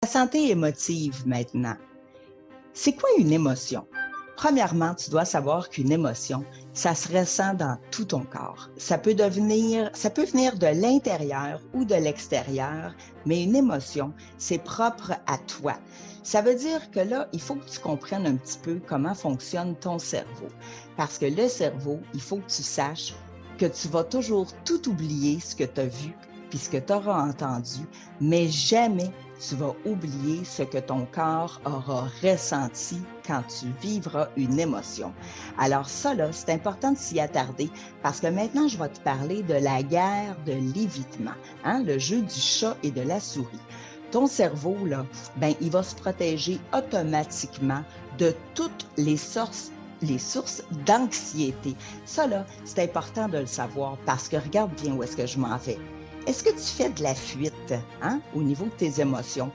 La santé émotive maintenant. C'est quoi une émotion? Premièrement, tu dois savoir qu'une émotion, ça se ressent dans tout ton corps. Ça peut venir de l'intérieur ou de l'extérieur, mais une émotion, c'est propre à toi. Ça veut dire que là, il faut que tu comprennes un petit peu comment fonctionne ton cerveau. Parce que le cerveau, il faut que tu saches que tu vas toujours tout oublier ce que tu as vu puis ce que tu auras entendu, mais jamais tu vas oublier ce que ton corps aura ressenti quand tu vivras une émotion. Alors ça, là, c'est important de s'y attarder parce que maintenant, je vais te parler de la guerre de l'évitement, le jeu du chat et de la souris. Ton cerveau, là, il va se protéger automatiquement de toutes les sources d'anxiété. Ça, là, c'est important de le savoir parce que regarde bien où est-ce que je m'en vais. Est-ce que tu fais de la fuite au niveau de tes émotions?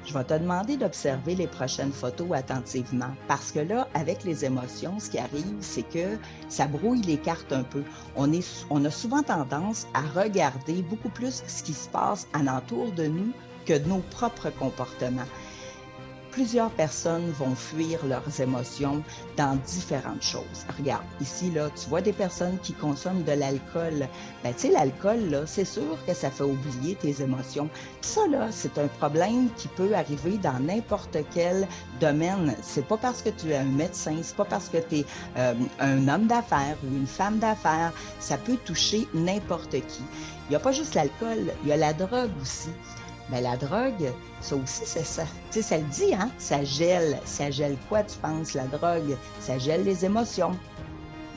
Je vais te demander d'observer les prochaines photos attentivement parce que là, avec les émotions, ce qui arrive, c'est que ça brouille les cartes un peu. On a souvent tendance à regarder beaucoup plus ce qui se passe alentour de nous que de nos propres comportements. Plusieurs personnes vont fuir leurs émotions dans différentes choses. Regarde, ici, là, tu vois des personnes qui consomment de l'alcool. Tu sais, l'alcool, là, c'est sûr que ça fait oublier tes émotions. Ça, là, c'est un problème qui peut arriver dans n'importe quel domaine. C'est pas parce que tu es un médecin, c'est pas parce que tu es un homme d'affaires ou une femme d'affaires. Ça peut toucher n'importe qui. Il n'y a pas juste l'alcool, il y a la drogue aussi. Mais la drogue, ça aussi, c'est ça. Tu sais, ça le dit, ça gèle. Ça gèle quoi, tu penses, la drogue? Ça gèle les émotions.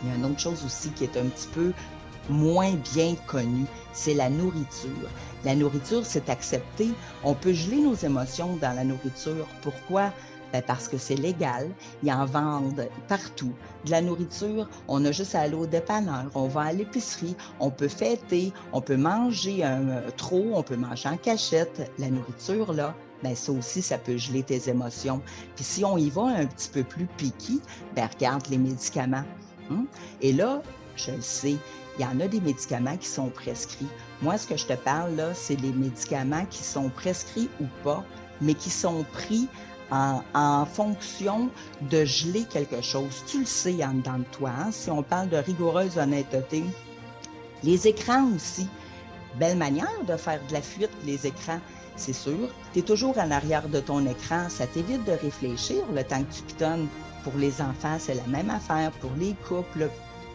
Il y a une autre chose aussi qui est un petit peu moins bien connue, c'est la nourriture. La nourriture, c'est accepté. On peut geler nos émotions dans la nourriture. Pourquoi? Parce que c'est légal, ils en vendent partout. De la nourriture, on a juste à aller au dépanneur, on va à l'épicerie, on peut fêter, on peut manger trop, on peut manger en cachette. La nourriture, là, ça aussi, ça peut geler tes émotions. Puis si on y va un petit peu plus piqué, regarde les médicaments. Et là, je le sais, il y en a des médicaments qui sont prescrits. Moi, ce que je te parle, là, c'est les médicaments qui sont prescrits ou pas, mais qui sont pris en fonction de geler quelque chose. Tu le sais en dedans de toi, si on parle de rigoureuse honnêteté. Les écrans aussi, belle manière de faire de la fuite, les écrans. C'est sûr, tu es toujours en arrière de ton écran, ça t'évite de réfléchir le temps que tu pitonnes. Pour les enfants, c'est la même affaire. Pour les couples,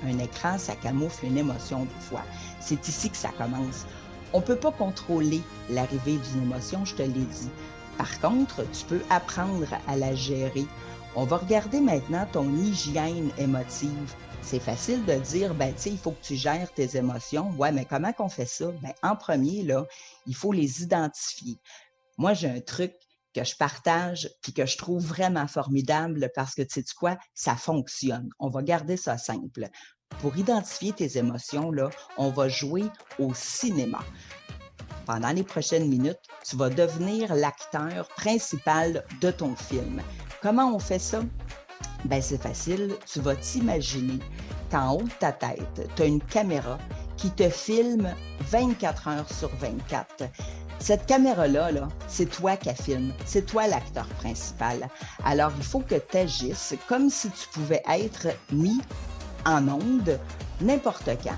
un écran, ça camoufle une émotion des fois. C'est ici que ça commence. On ne peut pas contrôler l'arrivée d'une émotion, je te l'ai dit. Par contre, tu peux apprendre à la gérer. On va regarder maintenant ton hygiène émotive. C'est facile de dire, tu sais, il faut que tu gères tes émotions. Ouais, mais comment qu'on fait ça? En premier, là, il faut les identifier. Moi, j'ai un truc que je partage puis que je trouve vraiment formidable parce que, tu sais quoi, ça fonctionne. On va garder ça simple. Pour identifier tes émotions, là, on va jouer au cinéma. Pendant les prochaines minutes, tu vas devenir l'acteur principal de ton film. Comment on fait ça? C'est facile. Tu vas t'imaginer qu'en haut de ta tête, tu as une caméra qui te filme 24 heures sur 24. Cette caméra-là, c'est toi qui la filme. C'est toi l'acteur principal. Alors, il faut que tu agisses comme si tu pouvais être mis en onde n'importe quand.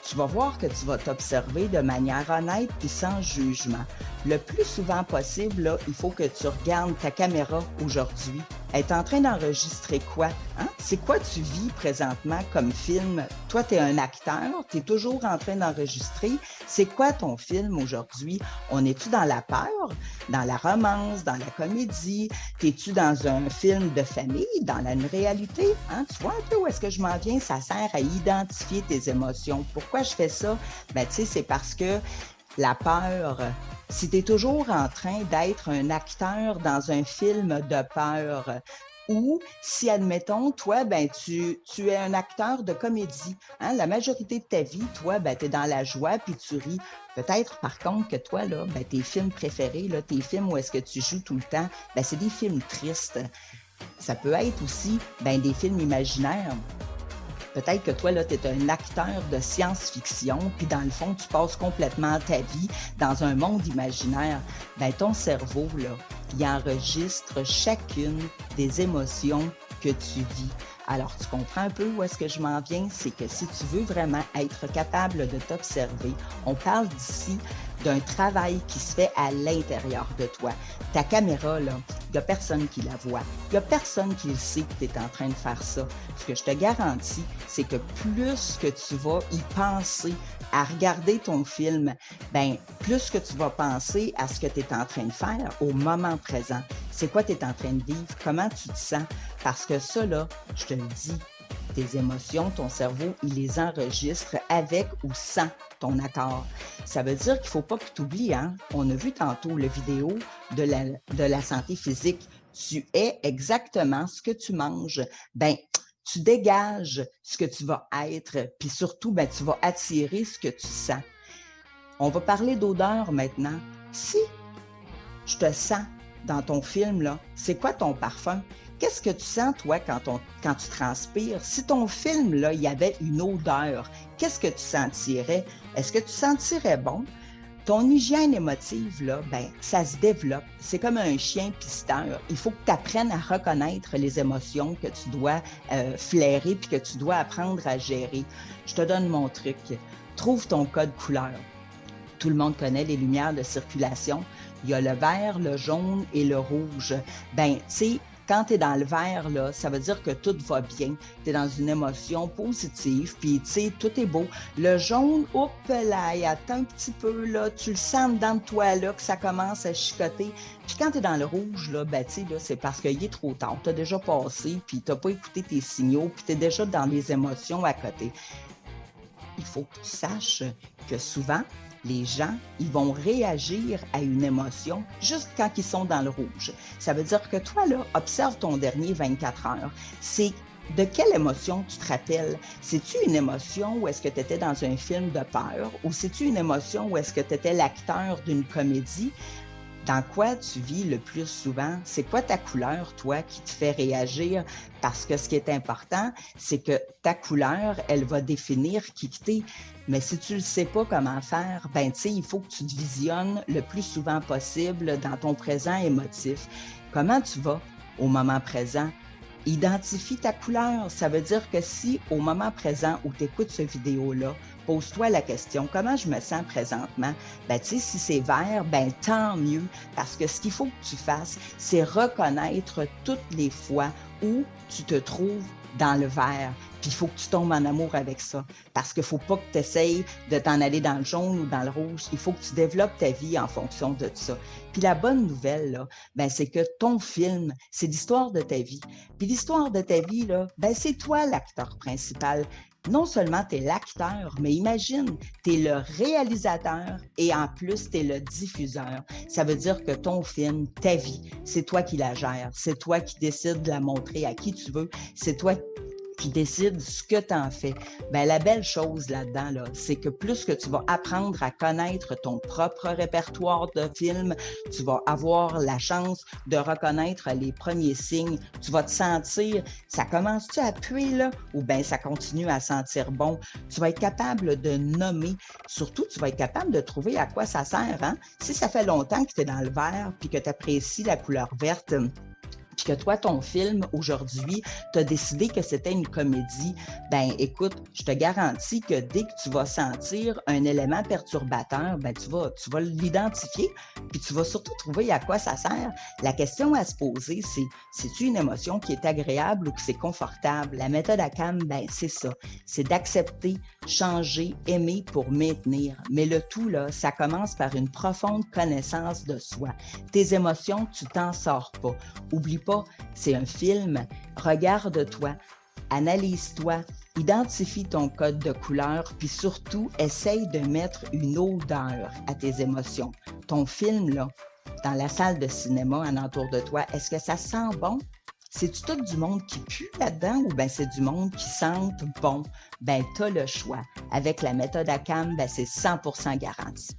Tu vas voir que tu vas t'observer de manière honnête et sans jugement. Le plus souvent possible, là, il faut que tu regardes ta caméra aujourd'hui. Elle est en train d'enregistrer quoi? C'est quoi tu vis présentement comme film? Toi, tu es un acteur, tu es toujours en train d'enregistrer. C'est quoi ton film aujourd'hui? On est-tu dans la peur, dans la romance, dans la comédie? T'es-tu dans un film de famille, dans la réalité? Tu vois un peu où est-ce que je m'en viens? Ça sert à identifier tes émotions. Pourquoi je fais ça? Tu sais, c'est parce que la peur, si tu es toujours en train d'être un acteur dans un film de peur, ou si, admettons, toi, tu es un acteur de comédie, la majorité de ta vie, toi, tu es dans la joie puis tu ris. Peut-être, par contre, que toi, là, tes films préférés, là, tes films où est-ce que tu joues tout le temps, c'est des films tristes. Ça peut être aussi des films imaginaires. Peut-être que toi, là, tu es un acteur de science-fiction, puis dans le fond, tu passes complètement ta vie dans un monde imaginaire. Ben, ton cerveau, là, il enregistre chacune des émotions que tu vis. Alors, tu comprends un peu où est-ce que je m'en viens? C'est que si tu veux vraiment être capable de t'observer, on parle d'ici d'un travail qui se fait à l'intérieur de toi. Ta caméra, là, il n'y a personne qui la voit. Il n'y a personne qui le sait que tu es en train de faire ça. Ce que je te garantis, c'est que plus que tu vas y penser à regarder ton film, ben plus que tu vas penser à ce que tu es en train de faire au moment présent. C'est quoi tu es en train de vivre? Comment tu te sens? Parce que ça, là, je te le dis, tes émotions, ton cerveau, il les enregistre avec ou sans ton accord. Ça veut dire qu'il ne faut pas que tu oublies, hein? On a vu tantôt la vidéo de la santé physique. Tu es exactement ce que tu manges. Ben, tu dégages ce que tu vas être, puis surtout, ben, tu vas attirer ce que tu sens. On va parler d'odeur maintenant. Si je te sens dans ton film, là, c'est quoi ton parfum? Qu'est-ce que tu sens, toi, quand tu transpires? Si ton film, là, il y avait une odeur, qu'est-ce que tu sentirais? Est-ce que tu sentirais bon? Ton hygiène émotive, là, ben, ça se développe. C'est comme un chien pisteur. Il faut que tu apprennes à reconnaître les émotions que tu dois flairer puis que tu dois apprendre à gérer. Je te donne mon truc. Trouve ton code couleur. Tout le monde connaît les lumières de circulation. Il y a le vert, le jaune et le rouge. Ben, tu sais, quand tu es dans le vert, là, ça veut dire que tout va bien. Tu es dans une émotion positive, puis tu sais, tout est beau. Le jaune, hop là, il attend un petit peu, là, tu le sens dedans de toi, là, que ça commence à chicoter. Puis quand tu es dans le rouge, là, ben, tu sais, là, c'est parce qu'il est trop tard. Tu as déjà passé, puis tu n'as pas écouté tes signaux, puis tu es déjà dans les émotions à côté. Il faut que tu saches que souvent, les gens, ils vont réagir à une émotion juste quand ils sont dans le rouge. Ça veut dire que toi, là, observe ton dernier 24 heures. C'est de quelle émotion tu te rappelles? C'est-tu une émotion où est-ce que tu étais dans un film de peur ou c'est-tu une émotion où est-ce que tu étais l'acteur d'une comédie? Dans quoi tu vis le plus souvent? C'est quoi ta couleur, toi, qui te fait réagir? Parce que ce qui est important, c'est que ta couleur, elle va définir qui t'es. Mais si tu ne sais pas comment faire, ben tu sais, il faut que tu te visionnes le plus souvent possible dans ton présent émotif. Comment tu vas au moment présent? Identifie ta couleur. Ça veut dire que si au moment présent où tu écoutes cette vidéo-là, pose-toi la question, comment je me sens présentement? Ben, tu sais, si c'est vert, ben, tant mieux. Parce que ce qu'il faut que tu fasses, c'est reconnaître toutes les fois où tu te trouves dans le vert. Puis il faut que tu tombes en amour avec ça. Parce qu'il ne faut pas que tu essayes de t'en aller dans le jaune ou dans le rouge. Il faut que tu développes ta vie en fonction de ça. Puis la bonne nouvelle, là, ben, c'est que ton film, c'est l'histoire de ta vie. Puis l'histoire de ta vie, là, ben, c'est toi l'acteur principal. Non seulement tu es l'acteur, mais imagine, tu es le réalisateur et en plus, tu es le diffuseur. Ça veut dire que ton film, ta vie, c'est toi qui la gères. C'est toi qui décides de la montrer à qui tu veux. C'est toi qui décide ce que tu en fais. Bien, la belle chose là-dedans, là, c'est que plus que tu vas apprendre à connaître ton propre répertoire de films, tu vas avoir la chance de reconnaître les premiers signes. Tu vas te sentir, ça commence-tu à puer là? Ou bien ça continue à sentir bon? Tu vas être capable de nommer. Surtout, tu vas être capable de trouver à quoi ça sert. Hein? Si ça fait longtemps que tu es dans le vert puis que tu apprécies la couleur verte, puis que toi, ton film, aujourd'hui, tu as décidé que c'était une comédie, ben écoute, je te garantis que dès que tu vas sentir un élément perturbateur, ben tu vas l'identifier, puis tu vas surtout trouver à quoi ça sert. La question à se poser, c'est-tu une émotion qui est agréable ou que c'est confortable? La méthode ACAM, ben c'est ça. C'est d'accepter, changer, aimer pour maintenir. Mais le tout, là, ça commence par une profonde connaissance de soi. Tes émotions, tu t'en sors pas. Oublie pas, c'est un film. Regarde-toi, analyse-toi, identifie ton code de couleur, puis surtout, essaye de mettre une odeur à tes émotions. Ton film, là, dans la salle de cinéma alentour de toi, est-ce que ça sent bon? C'est-tu tout du monde qui pue là-dedans ou bien c'est du monde qui sente bon? Ben, tu as le choix. Avec la méthode ACAM, ben, c'est 100% garanti.